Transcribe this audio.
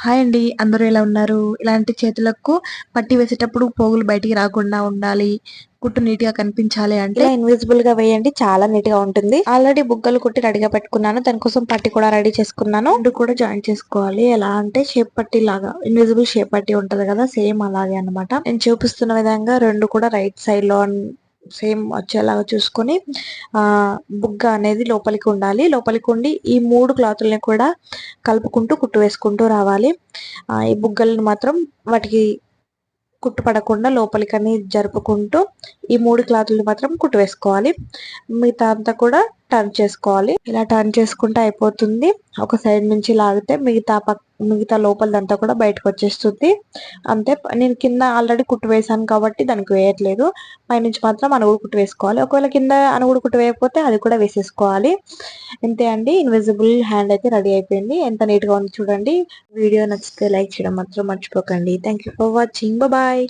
Hi అండి. అందరూ ఎలా ఉన్నారు? ఇలాంటి చేతులకు పట్టి వేసేటప్పుడు పోగులు బయటికి రాకుండా ఉండాలి. కుట్టు నీట్‌గా కనిపించాలి అంటే ఇలా ఇన్విజిబుల్‌గా వేయండి. చాలా నీట్‌గా ఉంటుంది. ఆల్రెడీ బుగ్గలు కుట్టి రెడీగా పెట్టుకున్నాను. దానికోసం పట్టి కూడా రెడీ చేసుకున్నాను. 2 కూడా జాయిన్ చేసుకోవాలి. ఎలా అంటే షేప్ పట్టీ లాగా ఇన్విజిబుల్ షేప్ పట్టీ ఉంటది కదా! సేమ్ అలాగే అన్నమాట. నేను చూపిస్తున్న విధంగా 2 కూడా రైట్ సైడ్‌లో సేమ్ వచ్చేలాగా చూసుకొని బుగ్గ అనేది లోపలికి ఉండాలి. లోపలికి ఉండి ఈ 3 క్లాతుల్ని కూడా కలుపుకుంటూ కుట్టు వేసుకుంటూ రావాలి. ఈ బుగ్గలను మాత్రం వాటికి కుట్టు పడకుండా లోపలికని జరుపుకుంటూ ఈ 3 క్లాతులు మాత్రం కుట్టు వేసుకోవాలి. మిగతా అంతా కూడా టర్న్ చేసుకోవాలి. ఇలా టర్న్ చేసుకుంటే అయిపోతుంది. ఒక సైడ్ నుంచి లాగితే మిగతా లోపలదంతా కూడా బయటకొచ్చేస్తుంది. అంతే. నేను కింద ఆల్రెడీ కుట్టు వేశాను కాబట్టి దానికి వేయట్లేదు. పైనుంచి మాత్రం అనుగుడు కుట్టు వేసుకోవాలి. ఒకవేళ కింద అనుగుడు కుట్టు వేయకపోతే అది కూడా వేసేసుకోవాలి. అంతే అండి. ఇన్విజిబుల్ హ్యాండ్ అయితే రెడీ అయిపోయింది. ఎంత నీట్‌గా ఉందో చూడండి. వీడియో నచ్చితే లైక్ చేయడం మాత్రం మర్చిపోకండి. Thank you for watching. Bye.